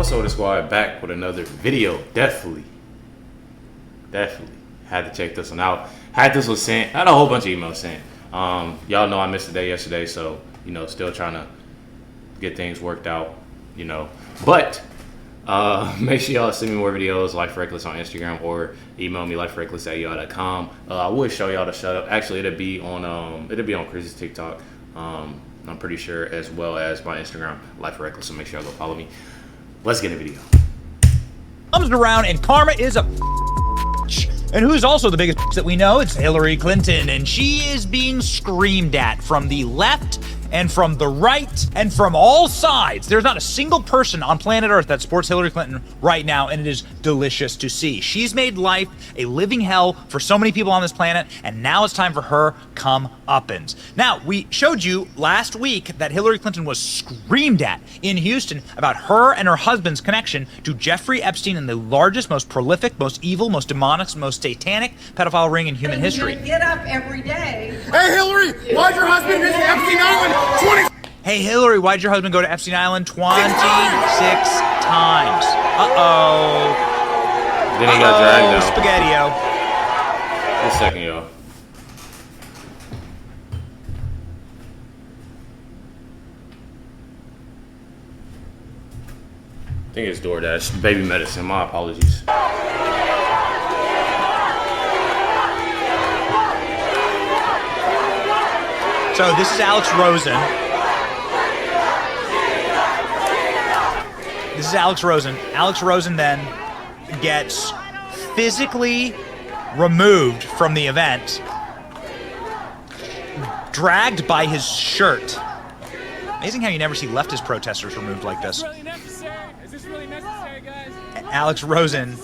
What's up, the squad? Back with another video. Definitely had to check this one out. Had this one sent. I had a whole bunch of emails sent. Y'all know I missed a day yesterday, so still trying to get things worked out. But make sure y'all send me more videos. LifeWithRecklezz on Instagram or email me LifeWithRecklezz@yahoo.com. I would show y'all the shut up. Actually, it'll be on Chris's TikTok. I'm pretty sure, as well as my Instagram, LifeWithRecklezz. So make sure y'all go follow me. Let's get a video. Comes around and karma is a and who's also the biggest that we know? It's Hillary Clinton, and she is being screamed at from the left and from the right and from all sides. There's not a single person on planet Earth that supports Hillary Clinton right now, and it is delicious to see. She's made life a living hell for so many people on this planet, and now it's time for her come-uppance. Now, we showed you last week that Hillary Clinton was screamed at in Houston about her and her husband's connection to Jeffrey Epstein and the largest, most prolific, most evil, most demonic, most satanic pedophile ring in human history. You get up every day. Hey, Hillary, why'd your husband visit Epstein Island 20? Hey, Hillary, why'd your husband go to Epstein Island 26 times? Uh-oh. Then he got dragged out. Spaghetti-o. Just a second, y'all. I think it's DoorDash. Baby medicine. My apologies. So this is Alex Rosen. This is Alex Rosen. Alex Rosen then gets physically removed from the event, dragged by his shirt. Amazing how you never see leftist protesters removed like this. Is this really necessary, guys? Alex Rosen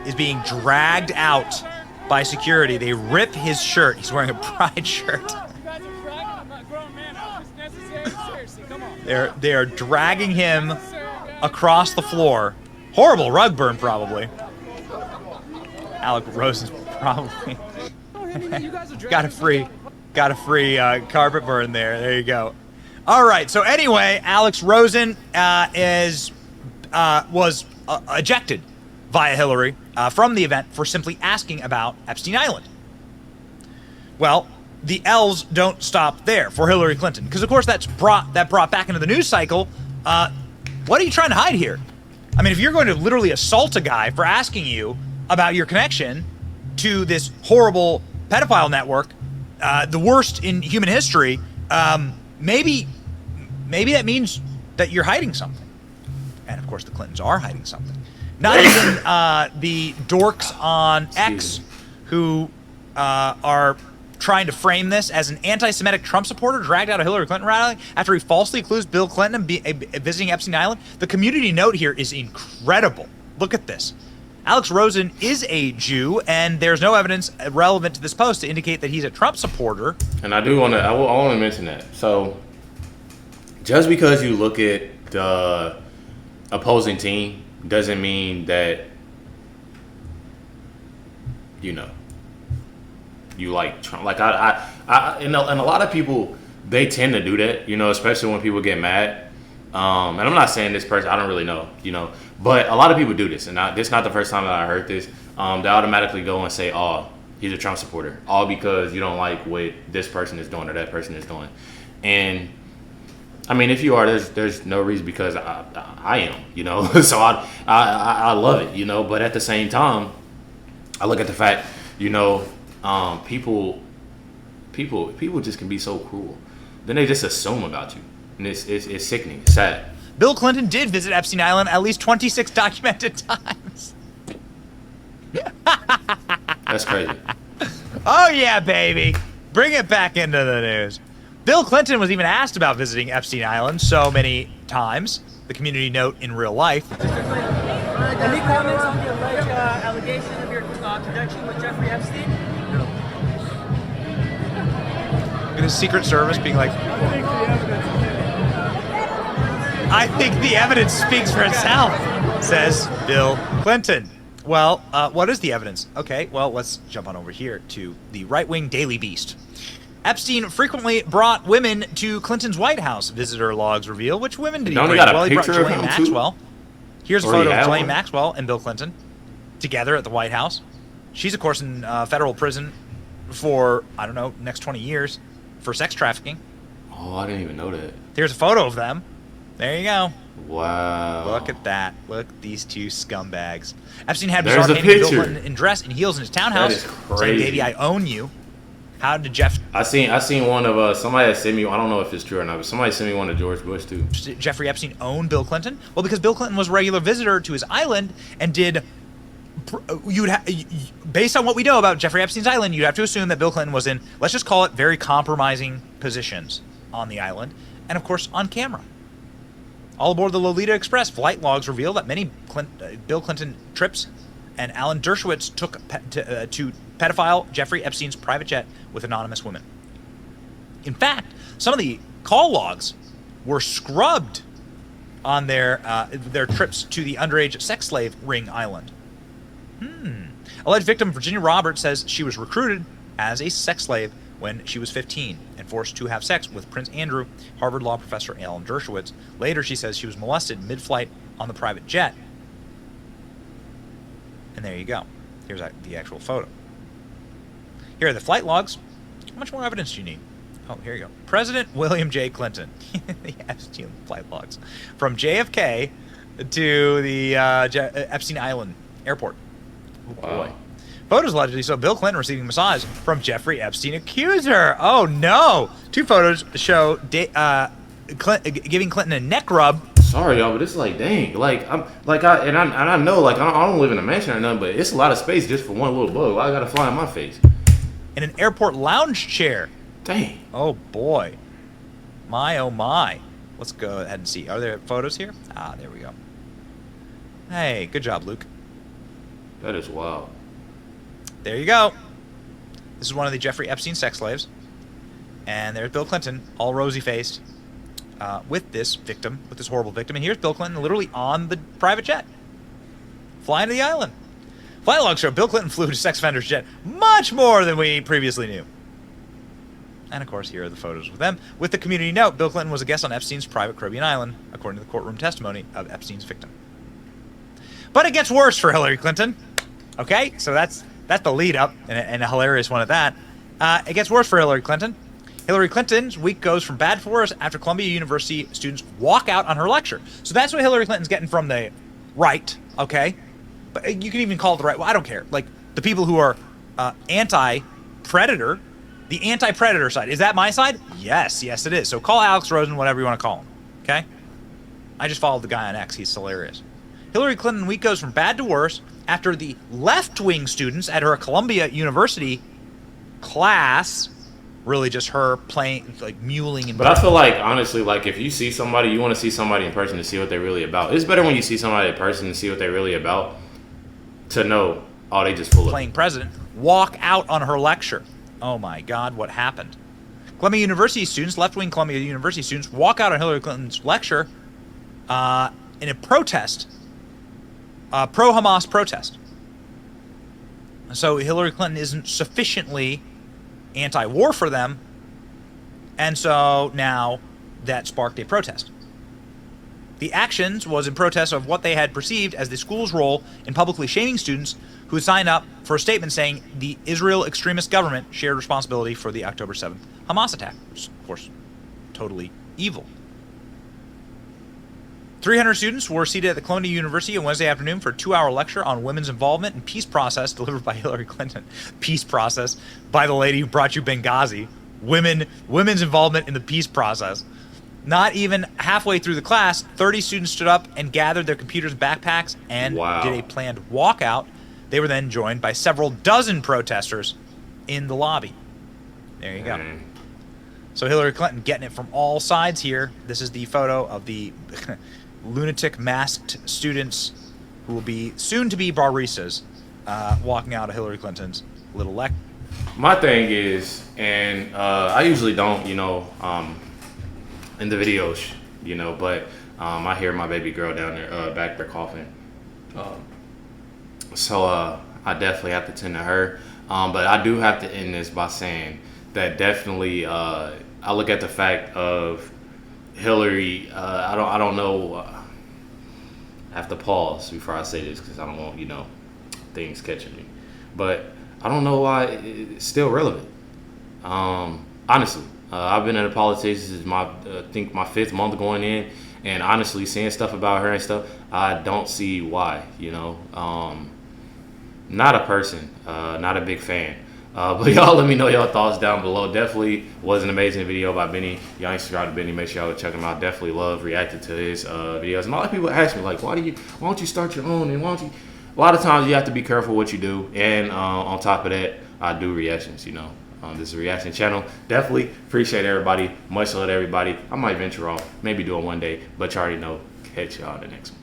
is being dragged out by security. They rip his shirt. He's wearing a Pride shirt. You guys are dragging. I'm not a grown man. How is this necessary? Seriously, come on. They are dragging him across the floor. Horrible rug burn, probably. Alex Rosen's probably got a free carpet burn there. There you go. All right. So anyway, Alex Rosen was ejected via Hillary from the event for simply asking about Epstein Island. Well, the elves don't stop there for Hillary Clinton, because of course that brought back into the news cycle. What are you trying to hide here? I mean, if you're going to literally assault a guy for asking you about your connection to this horrible pedophile network, the worst in human history, maybe that means that you're hiding something. And of course, the Clintons are hiding something. Not even the dorks on X who are trying to frame this as an anti-Semitic Trump supporter dragged out of Hillary Clinton rally after he falsely accused Bill Clinton of visiting Epstein Island. The community note here is incredible. Look at this. Alex Rosen is a Jew, and there's no evidence relevant to this post to indicate that he's a Trump supporter. And I want to mention that. So, just because you look at the opposing team doesn't mean that you like Trump. Like and a lot of people, they tend to do that, especially when people get mad. And I'm not saying this person, I don't really know, but a lot of people do this, and this is not the first time that I heard this. They automatically go and say, "Oh, he's a Trump supporter," all because you don't like what this person is doing or that person is doing. And I mean, if you are, there's no reason, because I am, so I love it, But at the same time, I look at the fact, people just can be so cruel. Then they just assume about you, and it's sickening. It's sad. Bill Clinton did visit Epstein Island at least 26 documented times. That's crazy. Oh yeah, baby. Bring it back into the news. Bill Clinton was even asked about visiting Epstein Island so many times. The community note in real life. Any comments on the alleged allegation of your connection with Jeffrey Epstein? Look at his Secret Service being like, I think the evidence speaks for itself, says Bill Clinton. Well, what is the evidence? Okay, well, let's jump on over here to the right-wing Daily Beast. Epstein frequently brought women to Clinton's White House, visitor logs reveal. Which women did he bring? Well, he brought Ghislaine Maxwell. Here's a Or he photo of had Ghislaine one? Maxwell and Bill Clinton together at the White House. She's, of course, in federal prison for, I don't know, next 20 years for sex trafficking. Oh, I didn't even know that. Here's a photo of them. There you go. Wow. Look at that. Look at these two scumbags. Epstein had There's bizarre a painting of Bill picture. Clinton in dress and heels in his townhouse. That is Saying, crazy. baby, I own you. How did Jeff... I seen one of somebody that sent me. I don't know if it's true or not, but somebody sent me one of George Bush too. Jeffrey Epstein own Bill Clinton? Well, because Bill Clinton was a regular visitor to his island and did... based on what we know about Jeffrey Epstein's island, you'd have to assume that Bill Clinton was in, let's just call it, very compromising positions on the island, and of course on camera. All aboard the Lolita Express, flight logs reveal that many Bill Clinton trips and Alan Dershowitz took to pedophile Jeffrey Epstein's private jet with anonymous women. In fact, some of the call logs were scrubbed on their trips to the underage sex slave ring island. Alleged victim Virginia Roberts says she was recruited as a sex slave when she was 15 and forced to have sex with Prince Andrew, Harvard law professor Alan Dershowitz. Later, she says she was molested mid-flight on the private jet. And there you go. Here's the actual photo. Here are the flight logs. How much more evidence do you need? Oh, here you go. President William J. Clinton. The Epstein flight logs. From JFK to the Epstein Island airport. Oh, Wow. boy. Photos allegedly show Bill Clinton receiving massage from Jeffrey Epstein accuser. Oh, no. Two photos show giving Clinton a neck rub. Sorry, y'all, but it's like, dang, I know, like, I don't live in a mansion or nothing, but it's a lot of space just for one little bug. Why I gotta fly in my face? In an airport lounge chair. Dang. Oh, boy. My, oh, my. Let's go ahead and see. Are there photos here? Ah, there we go. Hey, good job, Luke. That is wild. There you go. This is one of the Jeffrey Epstein sex slaves. And there's Bill Clinton, all rosy-faced, with this victim, with this horrible victim. And here's Bill Clinton literally on the private jet, flying to the island. Flight logs show Bill Clinton flew to sex offender's jet much more than we previously knew. And, of course, here are the photos with them. With the community note, Bill Clinton was a guest on Epstein's private Caribbean island, according to the courtroom testimony of Epstein's victim. But it gets worse for Hillary Clinton. Okay? So that's the lead up, and a hilarious one at that. It gets worse for Hillary Clinton. Hillary Clinton's week goes from bad to worse after Columbia University students walk out on her lecture. So that's what Hillary Clinton's getting from the right, okay? But you can even call it the right. Well, I don't care. Like, the people who are anti-predator, the anti-predator side. Is that my side? Yes, it is. So call Alex Rosen whatever you want to call him, okay? I just followed the guy on X. He's hilarious. Hillary Clinton week goes from bad to worse after the left-wing students at her Columbia University class, really just her playing, like, muling. But I feel like, honestly, like, if you see somebody, you want to see somebody in person to see what they're really about. It's better when you see somebody in person to see what they're really about, to know, oh, they just full of playing president, walk out on her lecture. Oh, my God, what happened? Columbia University students, left-wing Columbia University students, walk out on Hillary Clinton's lecture in a protest. Pro-Hamas protest. So Hillary Clinton isn't sufficiently anti-war for them, and so now that sparked a protest. The actions was in protest of what they had perceived as the school's role in publicly shaming students who had signed up for a statement saying the Israel extremist government shared responsibility for the October 7th Hamas attack, which is, of course, totally evil. 300 students were seated at the Columbia University on Wednesday afternoon for a 2-hour lecture on women's involvement in peace process delivered by Hillary Clinton. Peace process by the lady who brought you Benghazi. Women's involvement in the peace process. Not even halfway through the class, 30 students stood up and gathered their computers and backpacks and did a planned walkout. They were then joined by several dozen protesters in the lobby. There you go. So Hillary Clinton getting it from all sides here. This is the photo of the lunatic masked students who will be soon to be baristas walking out of Hillary Clinton's little lecture. My thing is, and I usually don't, in the videos, but I hear my baby girl down there, back there coughing. So I definitely have to tend to her. But I do have to end this by saying that definitely I look at the fact of Hillary. I don't know. I have to pause before I say this because I don't want, things catching me. But I don't know why it's still relevant. Honestly, I've been in the politics. This is I think my 5th month going in, and honestly, seeing stuff about her and stuff, I don't see why. Not a person, not a big fan. But y'all let me know your thoughts down below. Definitely was an amazing video by Benny. Y'all ain't subscribed to Benny, make sure y'all go check him out. Definitely love reacting to his videos. And a lot of people ask me, like, why don't you start your own? And why don't you? A lot of times you have to be careful what you do. And on top of that, I do reactions, this is a reaction channel. Definitely appreciate everybody. Much love to everybody. I might venture off, maybe do it one day, but you already know. Catch y'all in the next one.